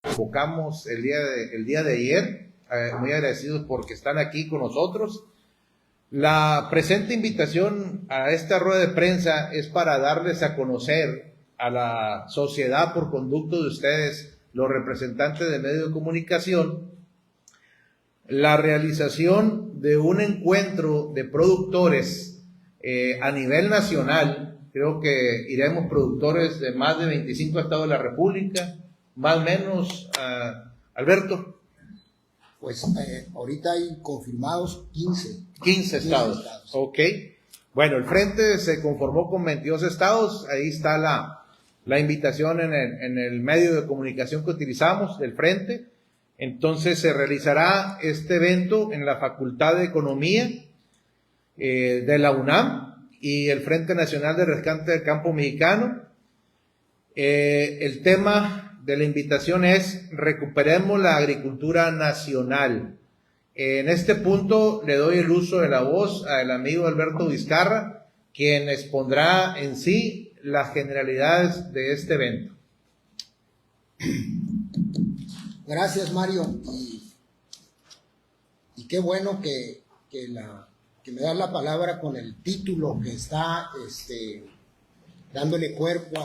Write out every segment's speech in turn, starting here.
convocamos el día de ayer, muy agradecidos porque están aquí con nosotros. La presente invitación a esta rueda de prensa es para darles a conocer a la sociedad, por conducto de ustedes, los representantes de medios de comunicación, la realización de un encuentro de productores a nivel nacional. Creo que iremos productores de más de 25 estados de la República, más o menos, Alberto. Pues ahorita hay confirmados 15 estados. Ok. Bueno, el Frente se conformó con 22 estados. Ahí está la invitación en el medio de comunicación que utilizamos del Frente. Entonces se realizará este evento en la Facultad de Economía de la UNAM y el Frente Nacional de Rescate del Campo Mexicano. El tema de la invitación es: recuperemos la agricultura nacional. En este punto le doy el uso de la voz al amigo Alberto Vizcarra, quien expondrá en sí las generalidades de este evento. Gracias, Mario. Y qué bueno que me das la palabra con el título que está dándole cuerpo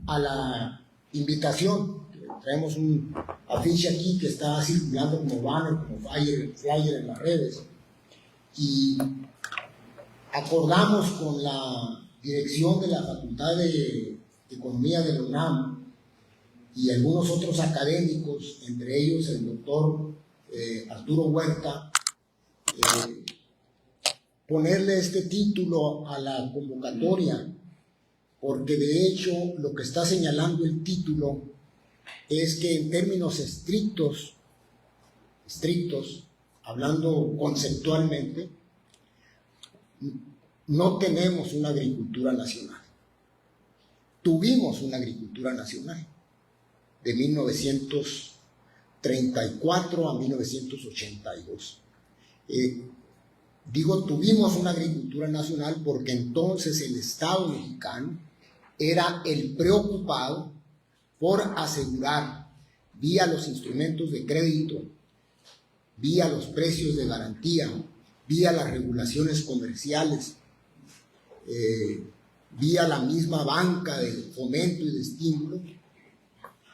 a la invitación. Traemos un afiche aquí que está circulando como banner, como flyer en las redes. Y acordamos con la dirección de la Facultad de Economía de la UNAM y algunos otros académicos, entre ellos el doctor Arturo Huerta, ponerle este título a la convocatoria, porque de hecho lo que está señalando el título es que en términos estrictos, hablando conceptualmente, no tenemos una agricultura nacional. Tuvimos una agricultura nacional de 1934 a 1982. Digo tuvimos una agricultura nacional porque entonces el Estado mexicano era el preocupado por asegurar, vía los instrumentos de crédito, vía los precios de garantía, vía las regulaciones comerciales, vía la misma banca de fomento y de estímulo,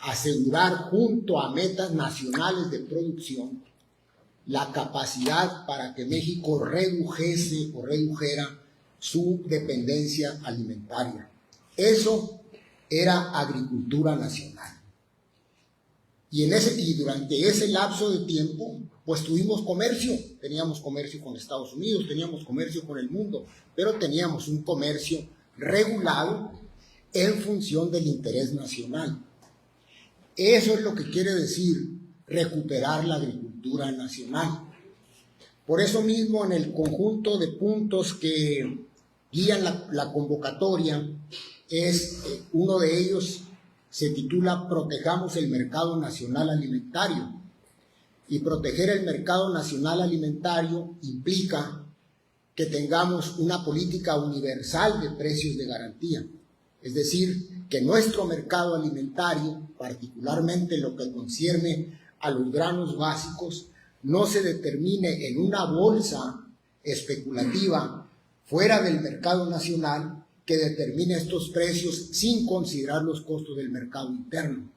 asegurar junto a metas nacionales de producción la capacidad para que México redujera su dependencia alimentaria. Eso era agricultura nacional. Y durante ese lapso de tiempo, pues tuvimos comercio. Teníamos comercio con Estados Unidos, teníamos comercio con el mundo, pero teníamos un comercio regulado en función del interés nacional. Eso es lo que quiere decir recuperar la agricultura nacional. Por eso mismo, en el conjunto de puntos que guían la convocatoria, uno de ellos se titula Protejamos el mercado nacional alimentario. Y proteger el mercado nacional alimentario implica que tengamos una política universal de precios de garantía. Es decir, que nuestro mercado alimentario, particularmente lo que concierne a los granos básicos, no se determine en una bolsa especulativa fuera del mercado nacional que determine estos precios sin considerar los costos del mercado interno.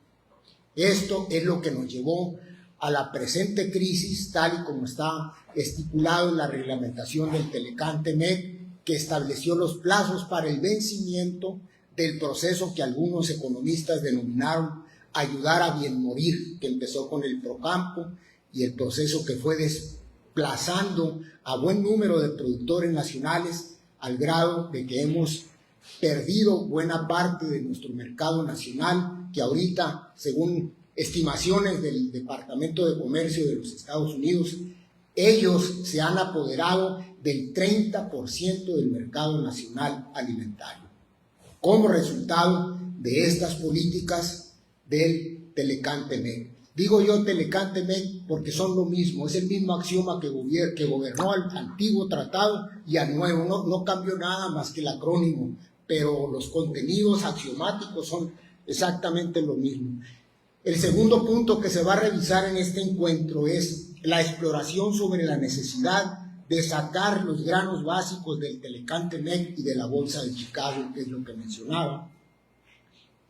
Esto es lo que nos llevó a la presente crisis, tal y como está estipulado en la reglamentación del Telecán-Temec, que estableció los plazos para el vencimiento del proceso que algunos economistas denominaron ayudar a bien morir, que empezó con el Procampo, y el proceso que fue desplazando a buen número de productores nacionales al grado de que hemos perdido buena parte de nuestro mercado nacional, que ahorita, según estimaciones del Departamento de Comercio de los Estados Unidos, ellos se han apoderado del 30% del mercado nacional alimentario, como resultado de estas políticas del Telecán-Temec. Digo yo Telecán-Temec porque son lo mismo, es el mismo axioma que gobernó al antiguo tratado y al nuevo, no cambió nada más que el acrónimo, pero los contenidos axiomáticos son exactamente lo mismo. El segundo punto que se va a revisar en este encuentro es la exploración sobre la necesidad de sacar los granos básicos del Telecán-Temec y de la Bolsa de Chicago, que es lo que mencionaba.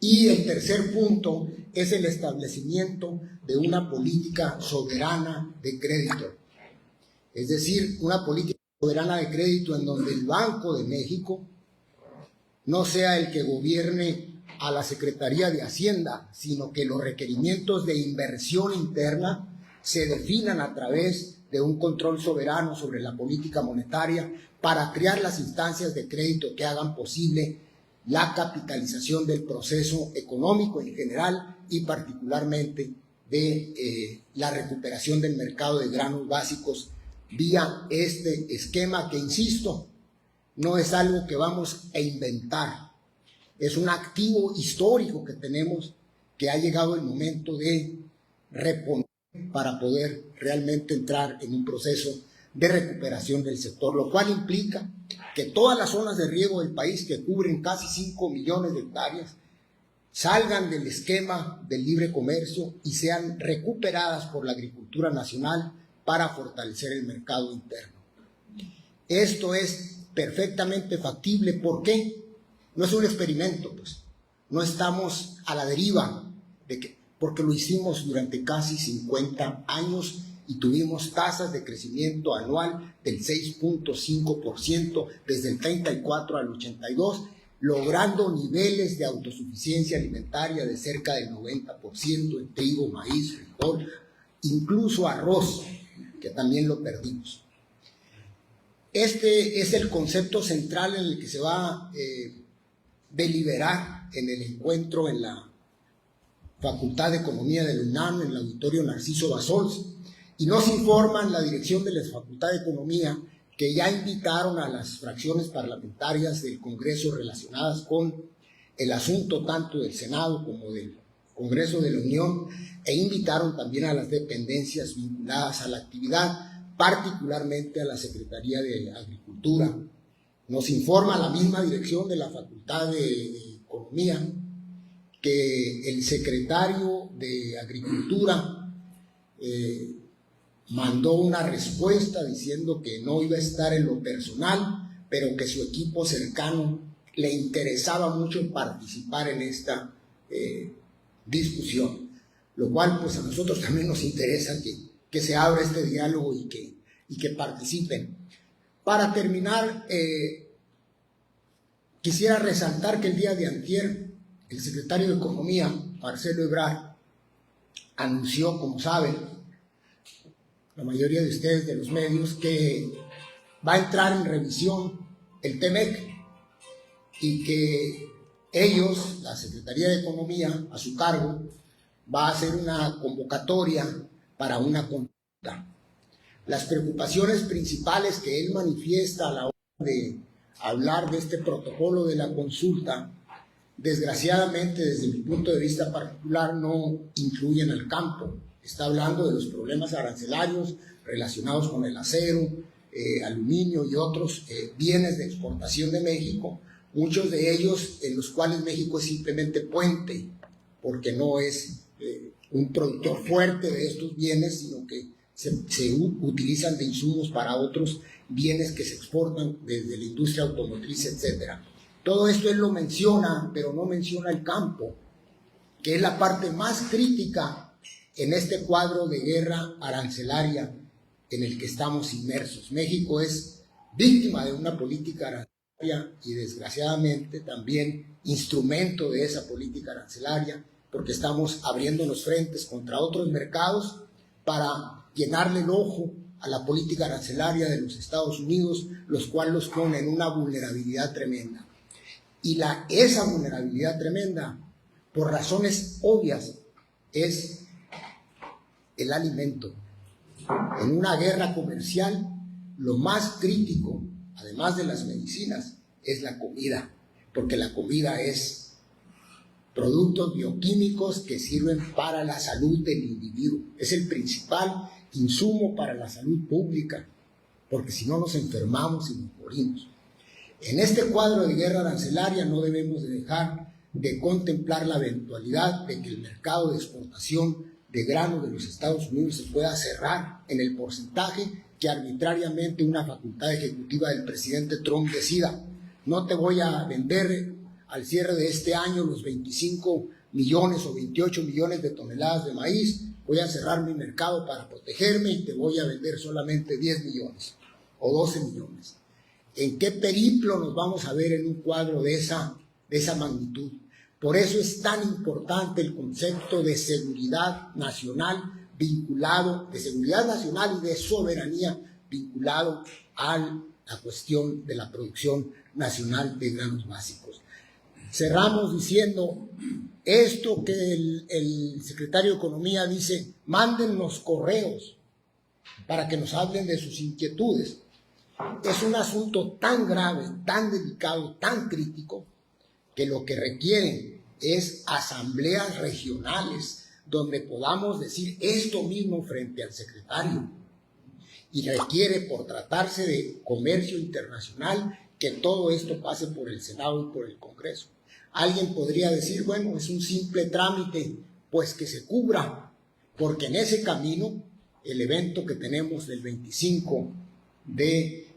Y el tercer punto es el establecimiento de una política soberana de crédito. Es decir, una política soberana de crédito en donde el Banco de México no sea el que gobierne a la Secretaría de Hacienda, sino que los requerimientos de inversión interna se definan a través de un control soberano sobre la política monetaria para crear las instancias de crédito que hagan posible la capitalización del proceso económico en general y particularmente de la recuperación del mercado de granos básicos vía este esquema que, insisto, no es algo que vamos a inventar, es un activo histórico que tenemos que ha llegado el momento de reponer para poder realmente entrar en un proceso de recuperación del sector, lo cual implica que todas las zonas de riego del país, que cubren casi 5 millones de hectáreas, salgan del esquema del libre comercio y sean recuperadas por la agricultura nacional para fortalecer el mercado interno. Esto es perfectamente factible. ¿Por qué? No es un experimento, pues. No estamos a la deriva, porque lo hicimos durante casi 50 años y tuvimos tasas de crecimiento anual del 6.5% desde el 34 al 82, logrando niveles de autosuficiencia alimentaria de cerca del 90% en trigo, maíz, frijol, incluso arroz, que también lo perdimos. Este es el concepto central en el que se va a deliberar en el encuentro en la Facultad de Economía de la UNAM, en el Auditorio Narciso Bassols, y nos informan la dirección de la Facultad de Economía que ya invitaron a las fracciones parlamentarias del Congreso relacionadas con el asunto tanto del Senado como del Congreso de la Unión, e invitaron también a las dependencias vinculadas a la actividad, particularmente a la Secretaría de Agricultura. Nos informa la misma dirección de la Facultad de Economía que el secretario de Agricultura mandó una respuesta diciendo que no iba a estar en lo personal, pero que su equipo cercano le interesaba mucho participar en esta discusión, lo cual pues a nosotros también nos interesa que se abra este diálogo y que participen. Para terminar, quisiera resaltar que el día de antier el secretario de Economía, Marcelo Ebrard, anunció, como saben, la mayoría de ustedes de los medios, que va a entrar en revisión el TEMEC y que ellos, la Secretaría de Economía, a su cargo, va a hacer una convocatoria para una consulta. Las preocupaciones principales que él manifiesta a la hora de hablar de este protocolo de la consulta, desgraciadamente, desde mi punto de vista particular, no incluyen al campo. Está hablando de los problemas arancelarios relacionados con el acero, aluminio y otros bienes de exportación de México, muchos de ellos en los cuales México es simplemente puente, porque no es un productor fuerte de estos bienes, sino que se utilizan de insumos para otros bienes que se exportan desde la industria automotriz, etcétera. Todo esto él lo menciona, pero no menciona el campo, que es la parte más crítica en este cuadro de guerra arancelaria en el que estamos inmersos. México es víctima de una política arancelaria y desgraciadamente también instrumento de esa política arancelaria, porque estamos abriéndonos frentes contra otros mercados para llenarle el ojo a la política arancelaria de los Estados Unidos, los cuales los ponen en una vulnerabilidad tremenda. Y esa vulnerabilidad tremenda, por razones obvias, es el alimento. En una guerra comercial, lo más crítico, además de las medicinas, es la comida, porque la comida es productos bioquímicos que sirven para la salud del individuo. Es el principal insumo para la salud pública, porque si no nos enfermamos y nos morimos. En este cuadro de guerra arancelaria no debemos de dejar de contemplar la eventualidad de que el mercado de exportación de granos de los Estados Unidos se pueda cerrar en el porcentaje que arbitrariamente una facultad ejecutiva del presidente Trump decida. No te voy a vender al cierre de este año los 25 millones o 28 millones de toneladas de maíz, voy a cerrar mi mercado para protegerme y te voy a vender solamente 10 millones o 12 millones. ¿En qué periplo nos vamos a ver en un cuadro de esa magnitud? Por eso es tan importante el concepto de seguridad nacional vinculado, de seguridad nacional y de soberanía vinculado a la cuestión de la producción nacional de granos básicos. Cerramos diciendo esto que el secretario de Economía dice: mándennos correos para que nos hablen de sus inquietudes. Es un asunto tan grave, tan delicado, tan crítico, que lo que requieren es asambleas regionales donde podamos decir esto mismo frente al secretario. Y requiere, por tratarse de comercio internacional, que todo esto pase por el Senado y por el Congreso. Alguien podría decir, bueno, es un simple trámite, pues que se cubra, porque en ese camino, el evento que tenemos del 25 de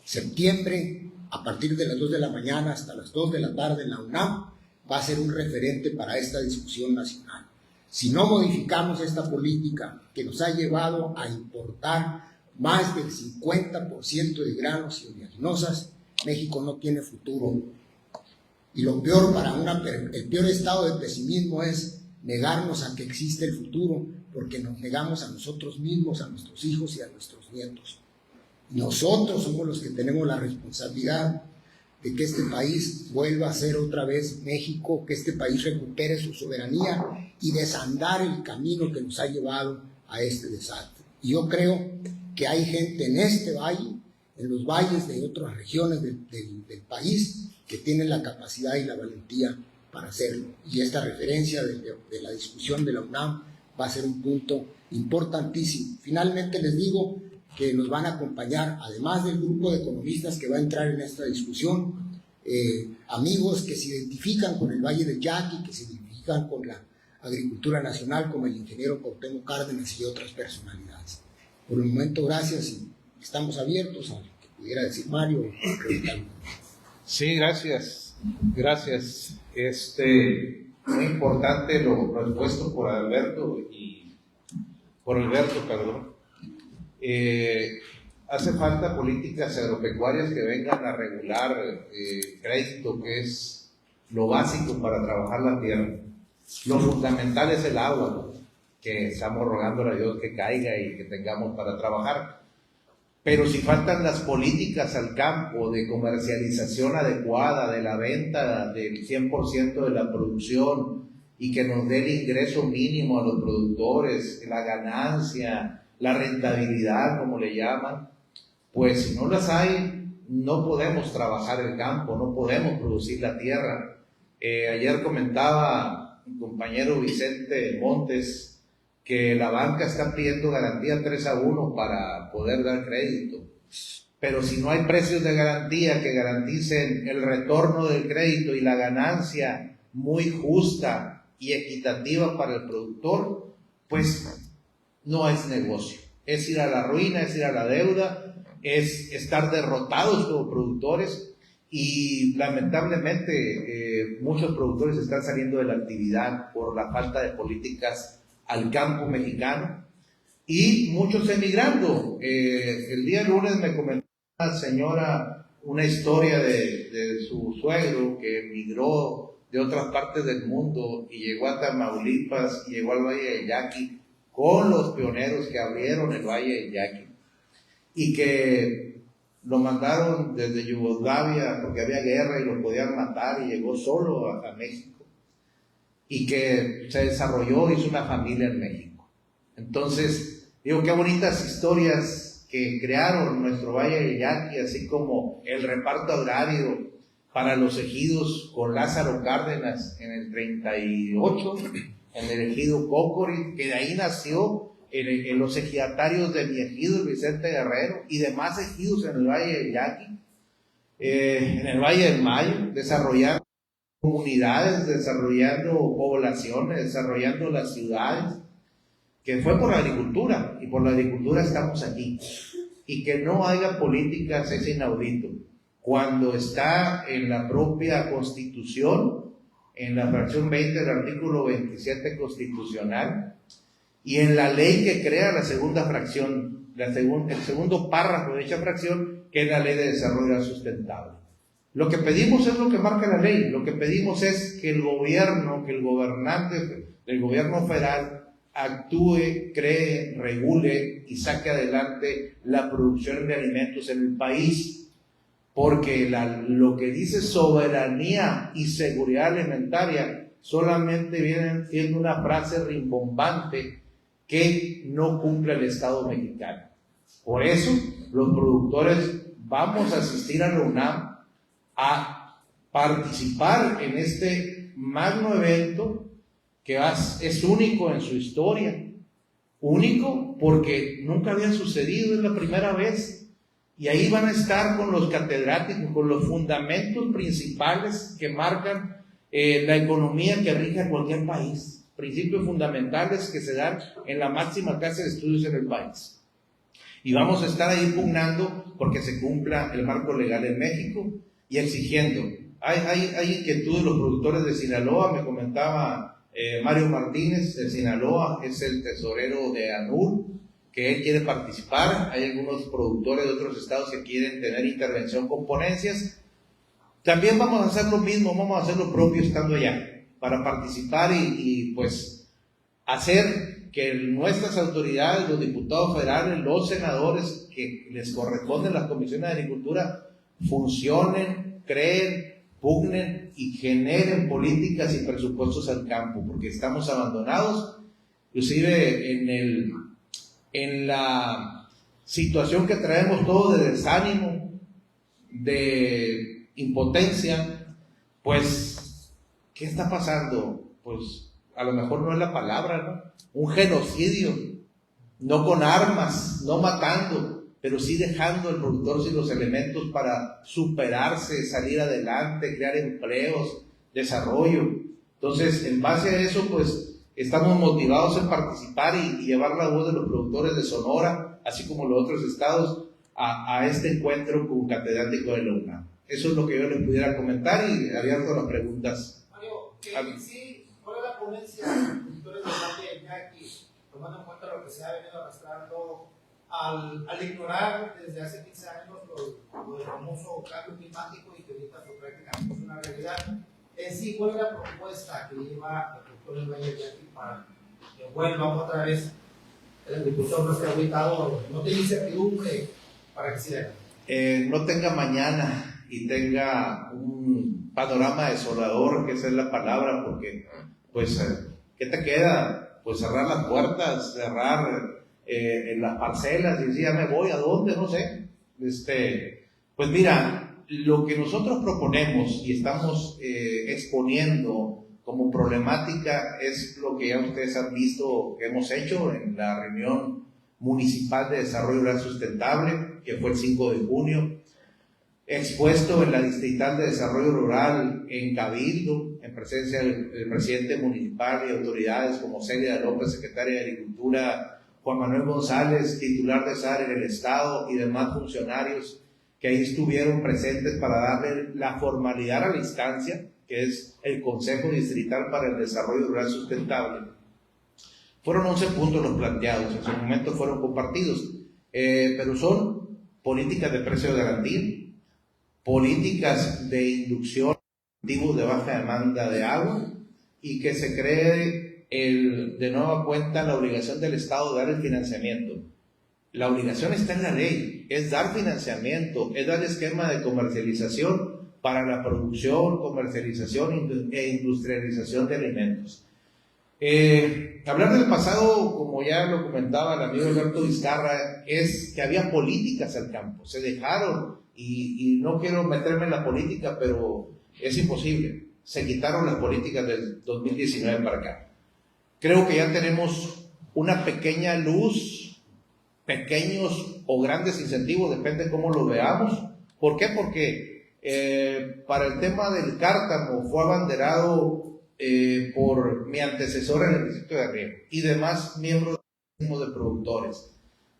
septiembre, a partir de las 2 de la mañana hasta las 2 de la tarde en la UNAM, va a ser un referente para esta discusión nacional. Si no modificamos esta política que nos ha llevado a importar más del 50% de granos y oleaginosas, México no tiene futuro. Y lo peor el peor estado de pesimismo es negarnos a que existe el futuro, porque nos negamos a nosotros mismos, a nuestros hijos y a nuestros nietos. Nosotros somos los que tenemos la responsabilidad de que este país vuelva a ser otra vez México, que este país recupere su soberanía y desandar el camino que nos ha llevado a este desastre. Y yo creo que hay gente en este valle, en los valles de otras regiones del país, que tienen la capacidad y la valentía para hacerlo. Y esta referencia de la discusión de la UNAM va a ser un punto importantísimo. Finalmente les digo que nos van a acompañar, además del grupo de economistas que va a entrar en esta discusión, amigos que se identifican con el Valle del Yaqui, que se identifican con la agricultura nacional, como el ingeniero Cuauhtémoc Cárdenas y otras personalidades. Por el momento, gracias, y estamos abiertos a lo que pudiera decir Mario. Sí, gracias. Gracias. Muy importante lo expuesto por Alberto, perdón. Hace falta políticas agropecuarias que vengan a regular crédito, que es lo básico para trabajar la tierra. Lo fundamental es el agua, que estamos rogándole a Dios que caiga y que tengamos para trabajar. Pero si faltan las políticas al campo de comercialización adecuada, de la venta del 100% de la producción y que nos dé el ingreso mínimo a los productores, la ganancia, la rentabilidad, como le llaman, pues si no las hay, no podemos trabajar el campo, no podemos producir la tierra. Ayer comentaba mi compañero Vicente Montes que la banca está pidiendo garantía 3-1 para poder dar crédito. Pero si no hay precios de garantía que garanticen el retorno del crédito y la ganancia muy justa y equitativa para el productor, pues no es negocio. Es ir a la ruina, es ir a la deuda, es estar derrotados como productores, y lamentablemente muchos productores están saliendo de la actividad por la falta de políticas al campo mexicano y muchos emigrando. El día lunes me comentó una señora una historia de su suegro que emigró de otras partes del mundo y llegó a Tamaulipas y llegó al Valle del Yaqui con los pioneros que abrieron el Valle del Yaqui, y que lo mandaron desde Yugoslavia porque había guerra y lo podían matar, y llegó solo a México, y que se desarrolló, hizo una familia en México. Entonces, digo, qué bonitas historias que crearon nuestro Valle del Yaqui, así como el reparto agrario para los ejidos con Lázaro Cárdenas en el 38, en el ejido Cócori, que de ahí nació en los ejidatarios de mi ejido, el Vicente Guerrero, y demás ejidos en el Valle del Yaqui, en el Valle del Mayo, desarrollaron comunidades, desarrollando poblaciones, desarrollando las ciudades, que fue por la agricultura, y por la agricultura estamos aquí. Y que no haya políticas es inaudito. Cuando está en la propia Constitución, en la fracción 20 del artículo 27 constitucional, y en la ley que crea la segunda fracción, el segundo párrafo de dicha fracción, que es la Ley de Desarrollo Sustentable. Lo que pedimos es lo que marca la ley. Lo que pedimos es que el gobierno, que el gobernante del gobierno federal actúe, cree, regule y saque adelante la producción de alimentos en el país, porque lo que dice soberanía y seguridad alimentaria solamente viene siendo una frase rimbombante que no cumple el Estado mexicano. Por eso los productores vamos a asistir a la UNAM a participar en este magno evento que es único en su historia, único porque nunca había sucedido, es la primera vez, y ahí van a estar con los catedráticos, con los fundamentos principales que marcan la economía que rige a cualquier país, principios fundamentales que se dan en la máxima casa de estudios en el país. Y vamos a estar ahí pugnando porque se cumpla el marco legal en México y exigiendo. Hay inquietud de los productores de Sinaloa, me comentaba Mario Martínez de Sinaloa, es el tesorero de ANUR, que él quiere participar. Hay algunos productores de otros estados que quieren tener intervención con ponencias. También vamos a hacer lo mismo, vamos a hacer lo propio estando allá, para participar y pues hacer que nuestras autoridades, los diputados federales, los senadores que les corresponden las comisiones de agricultura, funcionen, creen, pugnen y generen políticas y presupuestos al campo, porque estamos abandonados, inclusive en la situación que traemos todos de desánimo, de impotencia. Pues, ¿qué está pasando? Pues, a lo mejor no es la palabra, ¿no? Un genocidio, no con armas, no matando, pero sí dejando al productor sin los elementos para superarse, salir adelante, crear empleos, desarrollo. Entonces, en base a eso, pues, estamos motivados en participar y llevar la voz de los productores de Sonora, así como los otros estados, a este encuentro con catedrático de la UNAM. Eso es lo que yo les pudiera comentar y abierto a las preguntas. Mario, sí, ¿cuál es la ponencia de los productores de Valle del Yaqui, tomando en cuenta lo que se ha venido arrastrando al ignorar desde hace 15 años lo del famoso cambio climático y que ahorita pues, prácticamente es una realidad? En sí, ¿cuál es la propuesta que lleva el productor del Valle del Yaqui para que vuelva otra vez el agricultor no esté aguitado, no tenga incertidumbre para que siga? No tenga mañana y tenga un panorama desolador, que esa es la palabra, porque pues ¿qué te queda? Pues cerrar las puertas, cerrar en las parcelas y decir, ya me voy, ¿a dónde? No sé. Pues mira, lo que nosotros proponemos y estamos exponiendo como problemática es lo que ya ustedes han visto que hemos hecho en la reunión municipal de desarrollo rural sustentable, que fue el 5 de junio, expuesto en la distrital de desarrollo rural en Cabildo, en presencia del presidente municipal y autoridades como Celia López, secretaria de Agricultura, Juan Manuel González, titular de SAR en el estado, y demás funcionarios que ahí estuvieron presentes para darle la formalidad a la instancia, que es el Consejo Distrital para el Desarrollo Rural Sustentable. Fueron 11 puntos los planteados, en su momento fueron compartidos, pero son políticas de precio de garantía, políticas de inducción de baja demanda de agua, y que se cree de nueva cuenta la obligación del Estado de dar el financiamiento. La obligación está en la ley, es dar financiamiento, es dar esquema de comercialización para la producción, comercialización e industrialización de alimentos. Hablar del pasado, como ya lo comentaba el amigo Alberto Vizcarra, es que había políticas al campo, se dejaron, y no quiero meterme en la política, pero es imposible, se quitaron las políticas del 2019 para acá. Creo que ya tenemos una pequeña luz, pequeños o grandes incentivos, depende de cómo lo veamos. ¿Por qué? Porque Para el tema del cártamo fue abanderado por mi antecesor en el distrito de riego y demás miembros de productores,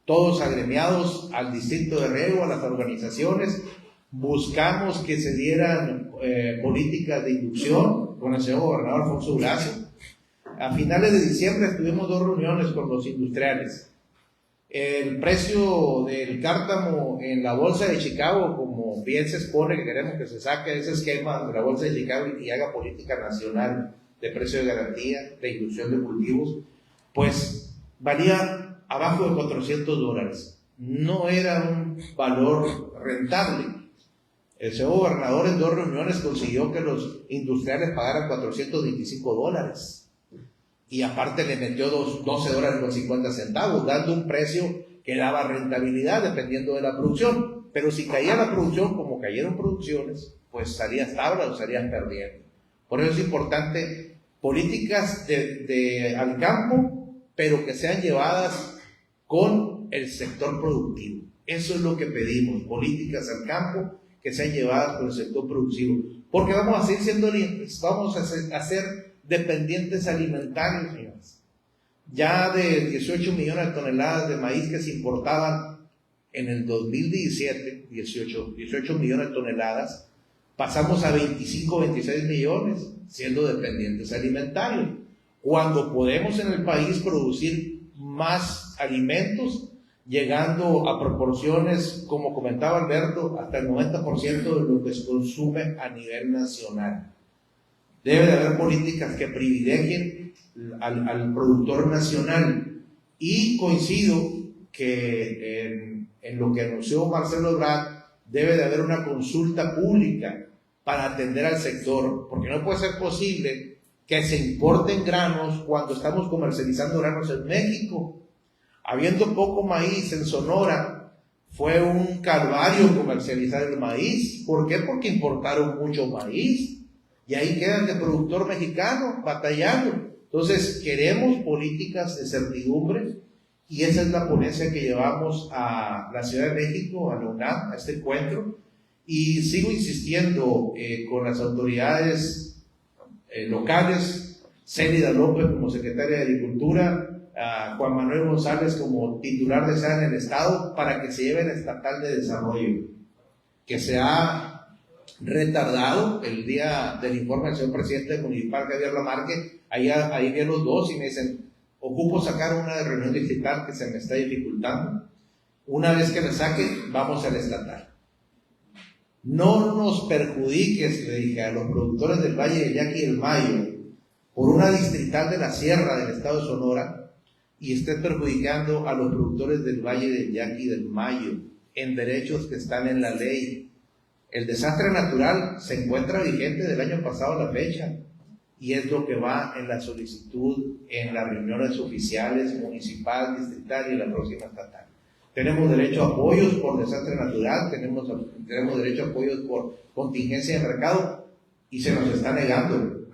todos agremiados al distrito de riego, a las organizaciones. Buscamos que se dieran políticas de inducción con el señor gobernador Alfonso Durazo. A finales de diciembre tuvimos 2 reuniones con los industriales. El precio del cártamo en la bolsa de Chicago, como bien se expone que queremos que se saque ese esquema de la bolsa de Chicago y haga política nacional de precio de garantía, de inducción de cultivos, pues valía abajo de $400. No era un valor rentable. El señor gobernador en 2 reuniones consiguió que los industriales pagaran $425. Y aparte le metió $12.50, dando un precio que daba rentabilidad dependiendo de la producción. Pero si caía la producción, como cayeron producciones, pues salías tabla o salías perdiendo. Por eso es importante políticas al campo, pero que sean llevadas con el sector productivo. Eso es lo que pedimos, políticas al campo que sean llevadas con el sector productivo. Porque vamos a seguir siendo libres, vamos a ser dependientes alimentarios, señores. Ya de 18 millones de toneladas de maíz que se importaban en el 2017, 18 millones de toneladas, pasamos a 25, 26 millones siendo dependientes alimentarios. Cuando podemos en el país producir más alimentos, llegando a proporciones, como comentaba Alberto, hasta el 90% de lo que se consume a nivel nacional. Debe de haber políticas que privilegien al productor nacional, y coincido que en lo que anunció Marcelo Ebrard debe de haber una consulta pública para atender al sector, porque no puede ser posible que se importen granos cuando estamos comercializando granos en México. Habiendo poco maíz en Sonora, fue un calvario comercializar el maíz. ¿Por qué? Porque importaron mucho maíz. Y ahí quedan de productor mexicano batallando. Entonces, queremos políticas de certidumbre, y esa es la ponencia que llevamos a la Ciudad de México, a la UNAM, a este encuentro. Y sigo insistiendo con las autoridades locales, Célida López como secretaria de Agricultura, a Juan Manuel González como titular de SEA en el Estado, para que se lleve el estatal de desarrollo, que se ha retardado el día del informe del señor presidente municipal, Javier Lamarque. Ahí vi los dos y me dicen, ocupo sacar una reunión distrital que se me está dificultando. Una vez que me saquen, vamos al estatal. No nos perjudiques, le dije a los productores del Valle del Yaqui y del Mayo, por una distrital de la Sierra del estado de Sonora, y esté perjudicando a los productores del Valle del Yaqui y del Mayo en derechos que están en la ley. El desastre natural se encuentra vigente del año pasado a la fecha, y es lo que va en la solicitud en las reuniones oficiales, municipal, distrital y la próxima estatal. Tenemos derecho a apoyos por desastre natural, tenemos derecho a apoyos por contingencia de mercado, y se nos está negando.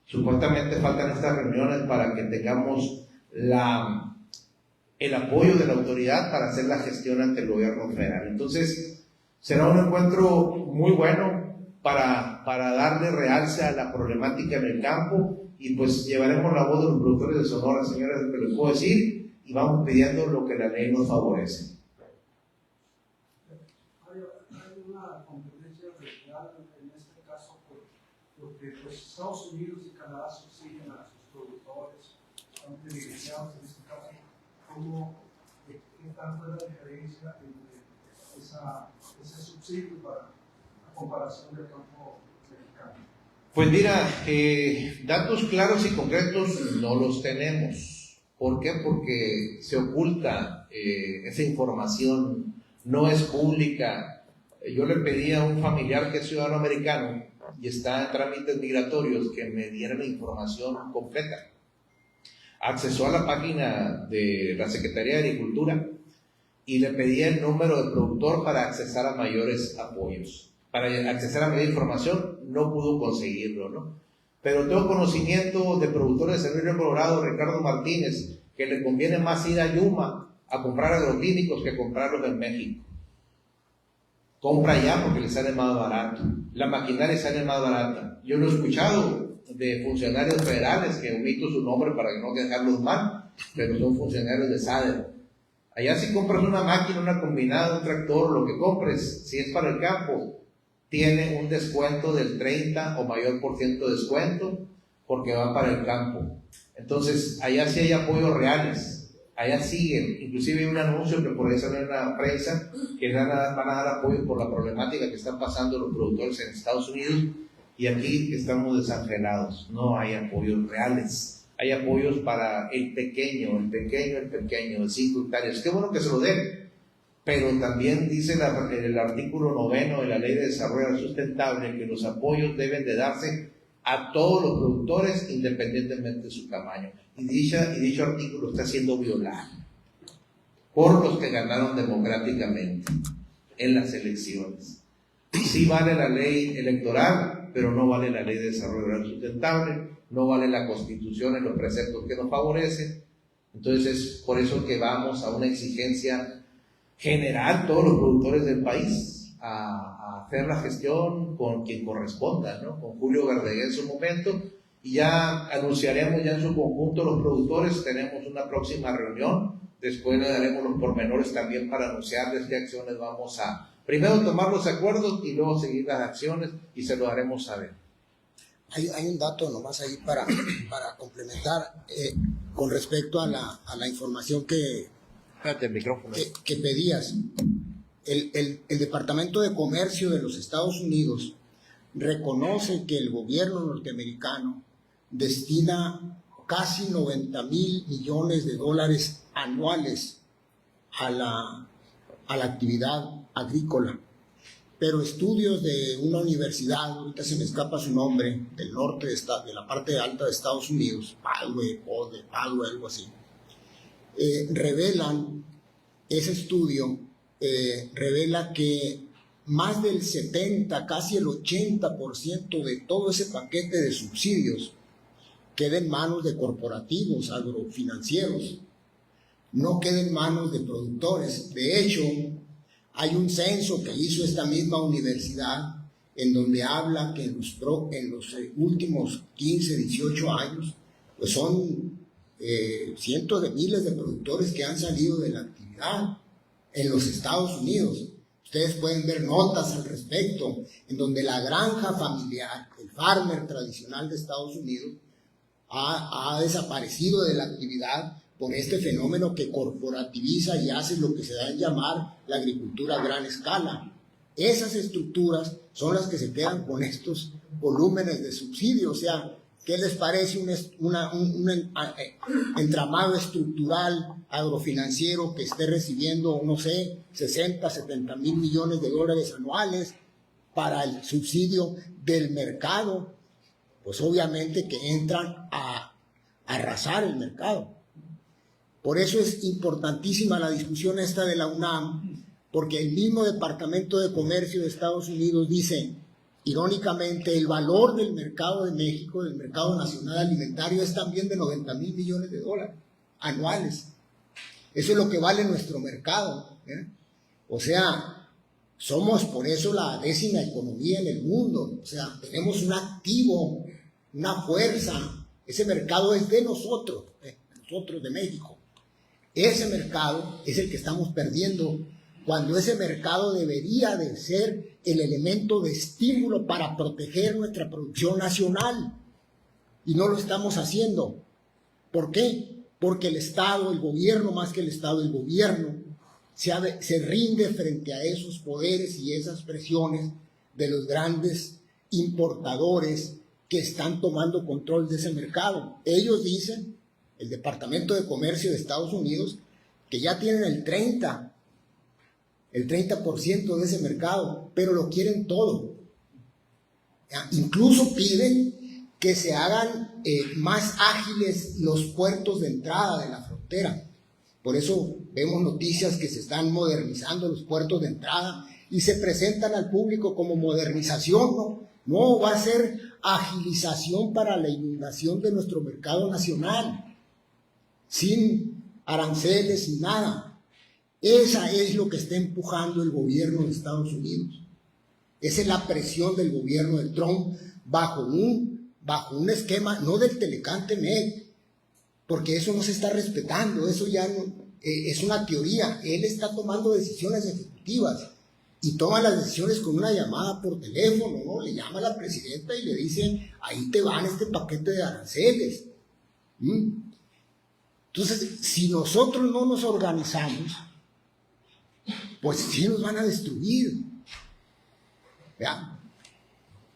Supuestamente faltan estas reuniones para que tengamos el apoyo de la autoridad para hacer la gestión ante el gobierno federal. Entonces, será un encuentro muy bueno para darle realce a la problemática en el campo, y pues llevaremos la voz de los productores de Sonora, señores, que les puedo decir, y vamos pidiendo lo que la ley nos favorece. Hay una competencia regional en este caso, porque pues, Estados Unidos y Canadá subsidian a sus productores, están privilegiados en este caso. ¿Qué tanto es la diferencia entre ese subsidio para la comparación del campo mexicano? Pues mira, datos claros y concretos no los tenemos. ¿Por qué? Porque se oculta esa información, no es pública. Yo le pedí a un familiar que es ciudadano americano y está en trámites migratorios que me diera la información completa. Accesó a la página de la Secretaría de Agricultura y le pedí el número de productor para accesar a mayores apoyos. Para accesar a mayor información no pudo conseguirlo, ¿no? Pero tengo conocimiento de productores de San Luis Río Colorado, Ricardo Martínez, que le conviene más ir a Yuma a comprar agroquímicos que comprarlos en México. compra allá porque le sale más barato, la maquinaria sale más barata. Yo lo he escuchado de funcionarios federales, que omito su nombre para no dejarlos mal, pero son funcionarios de SADE. Allá si compras una máquina, una combinada, un tractor, lo que compres, si es para el campo, tiene un descuento del 30 o mayor por ciento de descuento porque va para el campo. Entonces, allá sí hay apoyos reales, allá siguen, inclusive hay un anuncio que por ahí sale en la prensa que van a dar apoyo por la problemática que están pasando los productores en Estados Unidos, y aquí estamos desangelados, no hay apoyos reales. Hay apoyos para el pequeño, de 5 hectáreas. Qué bueno que se lo den, pero también dice el artículo 9 de la Ley de Desarrollo Sustentable que los apoyos deben de darse a todos los productores independientemente de su tamaño. Y dicho artículo está siendo violado por los que ganaron democráticamente en las elecciones. Sí vale la ley electoral, pero no vale la Ley de Desarrollo Sustentable, no vale la Constitución en los preceptos que nos favorecen. Entonces es por eso que vamos a una exigencia general, todos los productores del país, a hacer la gestión con quien corresponda, ¿no? Con Julio Verdeguer en su momento, y ya anunciaremos ya en su conjunto los productores. Tenemos una próxima reunión, después le daremos los pormenores también para anunciarles qué acciones vamos a primero tomar los acuerdos y luego seguir las acciones, y se lo haremos saber. Hay un dato nomás ahí para complementar con respecto a la información que pedías. El Departamento de Comercio de los Estados Unidos reconoce que el gobierno norteamericano destina casi 90,000 millones de dólares anuales a la actividad agrícola. Pero estudios de una universidad, ahorita se me escapa su nombre, del norte de la parte alta de Estados Unidos, Padue, algo así, ese estudio revela que más del 70, casi el 80% de todo ese paquete de subsidios queda en manos de corporativos agrofinancieros, no queda en manos de productores. De hecho, hay un censo que hizo esta misma universidad en donde habla que en los últimos 15, 18 años, pues son cientos de miles de productores que han salido de la actividad en los Estados Unidos. Ustedes pueden ver notas al respecto, en donde la granja familiar, el farmer tradicional de Estados Unidos, ha desaparecido de la actividad por este fenómeno que corporativiza y hace lo que se da en llamar la agricultura a gran escala. Esas estructuras son las que se quedan con estos volúmenes de subsidio. O sea, ¿qué les parece un entramado estructural agrofinanciero que esté recibiendo, no sé, 60, 70 mil millones de dólares anuales para el subsidio del mercado? Pues obviamente que entran a arrasar el mercado. Por eso es importantísima la discusión esta de la UNAM, porque el mismo Departamento de Comercio de Estados Unidos dice, irónicamente, el valor del mercado de México, del mercado nacional alimentario, es también de 90,000 millones de dólares anuales. Eso es lo que vale nuestro mercado, ¿eh? O sea, somos por eso la 10ª economía en el mundo. O sea, tenemos un activo, una fuerza. Ese mercado es de nosotros de México. Ese mercado es el que estamos perdiendo, cuando ese mercado debería de ser el elemento de estímulo para proteger nuestra producción nacional, y no lo estamos haciendo. ¿Por qué? Porque el Estado, el gobierno, más que el Estado, el gobierno se rinde frente a esos poderes y esas presiones de los grandes importadores que están tomando control de ese mercado. Ellos dicen, el Departamento de Comercio de Estados Unidos, que ya tienen el 30% de ese mercado, pero lo quieren todo. Incluso piden que se hagan más ágiles los puertos de entrada de la frontera. Por eso vemos noticias que se están modernizando los puertos de entrada y se presentan al público como modernización. No, va a ser agilización para la inundación de nuestro mercado nacional, sin aranceles, sin nada. Esa es lo que está empujando el gobierno de Estados Unidos. Esa es la presión del gobierno de Trump bajo un esquema, no del Telecán-Temec, porque eso no se está respetando, eso ya no, es una teoría. Él está tomando decisiones ejecutivas y toma las decisiones con una llamada por teléfono, ¿no? Le llama a la presidenta y le dice, ahí te van este paquete de aranceles. Entonces, si nosotros no nos organizamos, pues sí nos van a destruir. ¿Vean?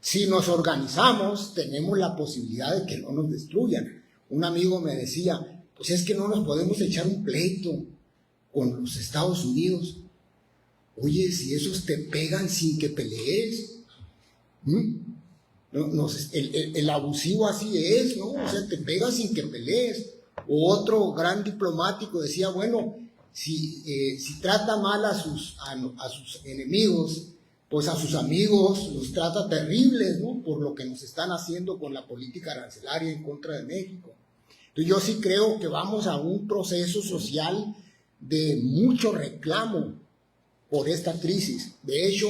Si nos organizamos, tenemos la posibilidad de que no nos destruyan. Un amigo me decía, pues es que no nos podemos echar un pleito con los Estados Unidos. Oye, si esos te pegan sin que pelees. El abusivo así es, ¿no? O sea, te pegan sin que pelees. O otro gran diplomático decía, bueno, si trata mal a sus enemigos, pues a sus amigos los trata terribles, ¿no? Por lo que nos están haciendo con la política arancelaria en contra de México. Entonces yo sí creo que vamos a un proceso social de mucho reclamo por esta crisis. De hecho,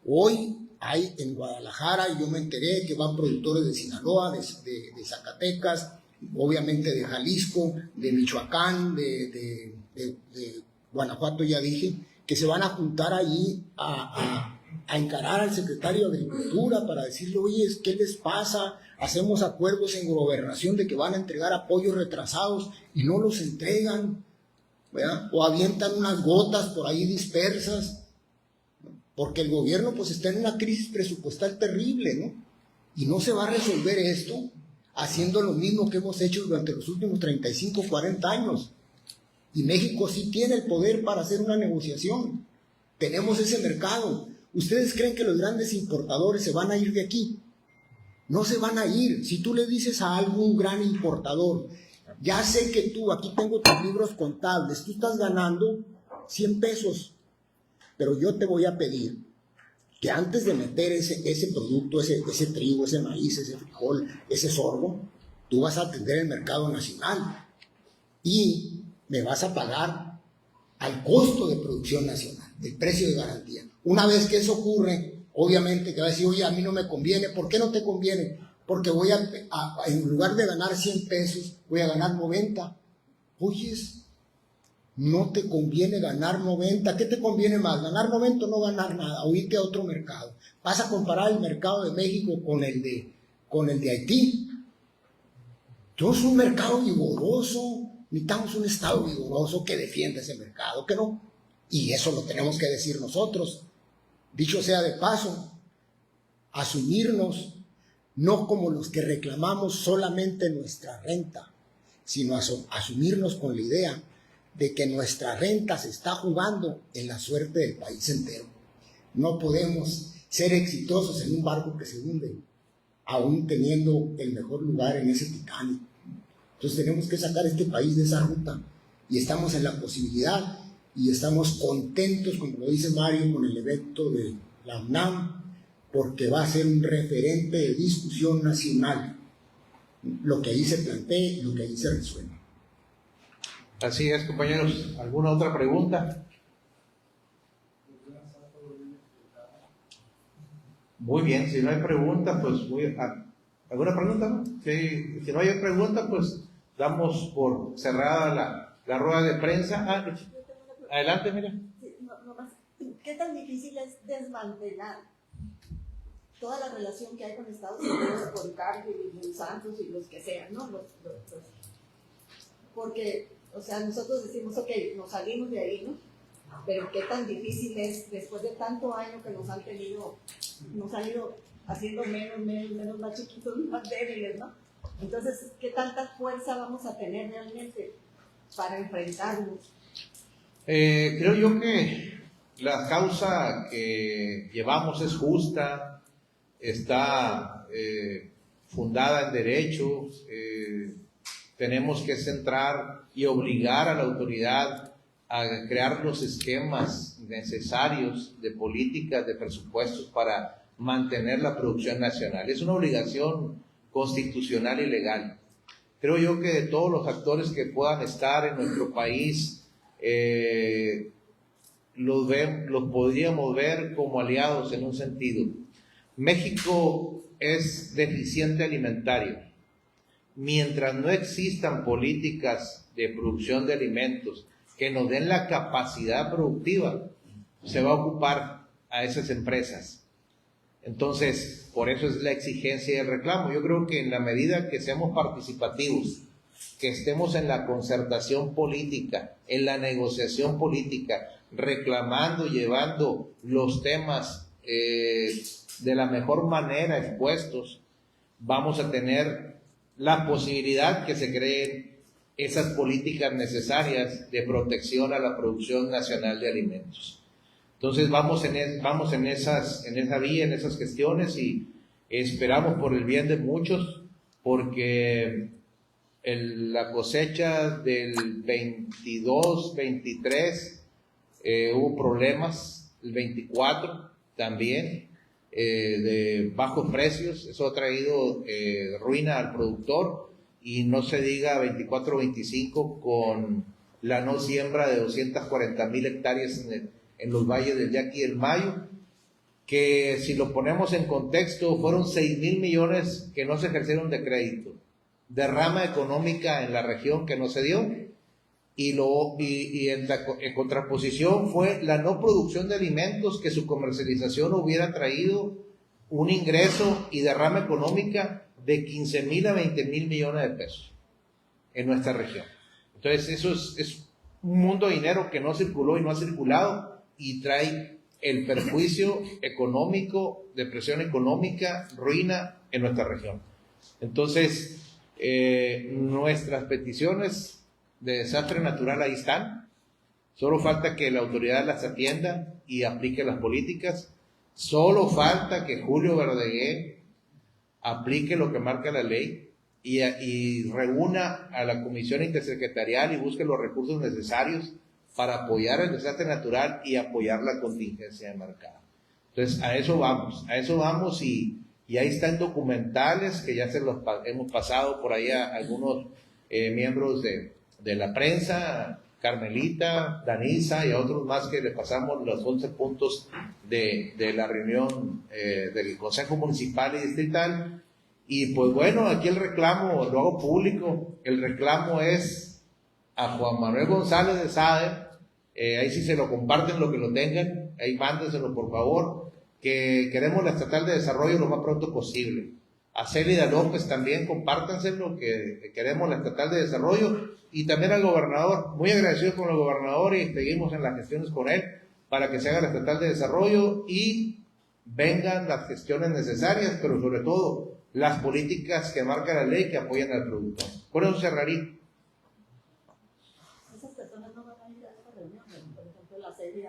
hoy hay en Guadalajara, y yo me enteré que van productores de Sinaloa, de Zacatecas, obviamente de Jalisco, de Michoacán, de Guanajuato, ya dije, que se van a juntar allí a encarar al secretario de Agricultura para decirle, oye, ¿qué les pasa? Hacemos acuerdos en gobernación de que van a entregar apoyos retrasados y no los entregan, ¿verdad? O avientan unas gotas por ahí dispersas, ¿no? Porque el gobierno pues está en una crisis presupuestal terrible, ¿no? Y no se va a resolver esto haciendo lo mismo que hemos hecho durante los últimos 35, 40 años. Y México sí tiene el poder para hacer una negociación. Tenemos ese mercado. ¿Ustedes creen que los grandes importadores se van a ir de aquí? No se van a ir. Si tú le dices a algún gran importador, ya sé que tú, aquí tengo tus libros contables, tú estás ganando 100 pesos, pero yo te voy a pedir que antes de meter ese producto, ese trigo, ese maíz, ese frijol, ese sorgo, tú vas a atender el mercado nacional y me vas a pagar al costo de producción nacional, el precio de garantía. Una vez que eso ocurre, obviamente que va a decir, oye, a mí no me conviene. ¿Por qué no te conviene? Porque voy en lugar de ganar 100 pesos, voy a ganar 90. Oyes, no te conviene ganar 90. ¿Qué te conviene más? ¿Ganar 90 o no ganar nada? O irte a otro mercado. Vas a comparar el mercado de México con el de Haití. Entonces, un mercado vigoroso. Necesitamos un Estado vigoroso que defienda ese mercado, que no. Y eso lo tenemos que decir nosotros. Dicho sea de paso, asumirnos no como los que reclamamos solamente nuestra renta, sino asumirnos con la idea de que nuestra renta se está jugando en la suerte del país entero. No podemos ser exitosos en un barco que se hunde, aún teniendo el mejor lugar en ese Titanic. Entonces tenemos que sacar este país de esa ruta y estamos en la posibilidad y estamos contentos, como lo dice Mario, con el evento de la UNAM, porque va a ser un referente de discusión nacional, lo que ahí se plantea, lo que ahí se resuelve. Así es, compañeros. ¿Alguna otra pregunta? Muy bien, si no hay pregunta, pues ¿alguna pregunta? Sí, si no hay pregunta, pues damos por cerrada la rueda de prensa. Adelante, mira. Sí, nomás, ¿qué tan difícil es desmantelar toda la relación que hay con Estados Unidos, con Cargill y Monsanto y los que sean, ¿no? Porque, o sea, nosotros decimos, ok, nos salimos de ahí, ¿no? Pero qué tan difícil es, después de tanto año que nos han ido haciendo menos, más chiquitos, más débiles, ¿no? Entonces, ¿qué tanta fuerza vamos a tener realmente para enfrentarnos? Creo yo que la causa que llevamos es justa, está fundada en derechos, tenemos que centrar y obligar a la autoridad a crear los esquemas necesarios de políticas, de presupuestos para mantener la producción nacional. Es una obligación constitucional y legal. Creo yo que de todos los actores que puedan estar en nuestro país, los podríamos ver como aliados en un sentido. México es deficiente alimentario. Mientras no existan políticas de producción de alimentos que nos den la capacidad productiva, se va a ocupar a esas empresas. Entonces, por eso es la exigencia y el reclamo. Yo creo que en la medida que seamos participativos, que estemos en la concertación política, en la negociación política, reclamando, llevando los temas de la mejor manera expuestos, vamos a tener la posibilidad que se creen esas políticas necesarias de protección a la producción nacional de alimentos. Entonces vamos en esa vía, en esas gestiones, y esperamos por el bien de muchos, porque la cosecha del 22-23 hubo problemas, el 24 también, de bajos precios. Eso ha traído ruina al productor, y no se diga 24-25 con la no siembra de 240,000 hectáreas en los valles del Yaqui y el Mayo, que si lo ponemos en contexto fueron 6,000 millones que no se ejercieron de crédito, derrama económica en la región que no se dio, y en contraposición fue la no producción de alimentos, que su comercialización hubiera traído un ingreso y derrama económica de 15,000 a 20,000 millones de pesos en nuestra región. Entonces eso es un mundo de dinero que no circuló y no ha circulado, y trae el perjuicio económico, depresión económica, ruina en nuestra región. Entonces, nuestras peticiones de desastre natural ahí están. Solo falta que la autoridad las atienda y aplique las políticas. Solo falta que Julio Verdaguer aplique lo que marca la ley y reúna a la comisión intersecretarial y busque los recursos necesarios para apoyar el desastre natural y apoyar la contingencia de mercado. Entonces, a eso vamos, y ahí están documentales que ya se los hemos pasado por ahí a algunos miembros de la prensa, Carmelita, Danisa y a otros más, que le pasamos los 11 puntos de la reunión del Consejo Municipal y Distrital. Y pues bueno, aquí el reclamo, lo hago público, el reclamo es a Juan Manuel González de Sade. Ahí sí se lo comparten, lo que lo tengan, ahí mándenselo por favor, que queremos la estatal de desarrollo lo más pronto posible. A Célida López también compártanselo, que queremos la estatal de desarrollo, y también al gobernador, muy agradecidos con el gobernador, y seguimos en las gestiones con él para que se haga la estatal de desarrollo y vengan las gestiones necesarias, pero sobre todo las políticas que marca la ley que apoyan al productor. Por eso cerraría. Esas personas no van a ir a esta reunión, por ejemplo, la serie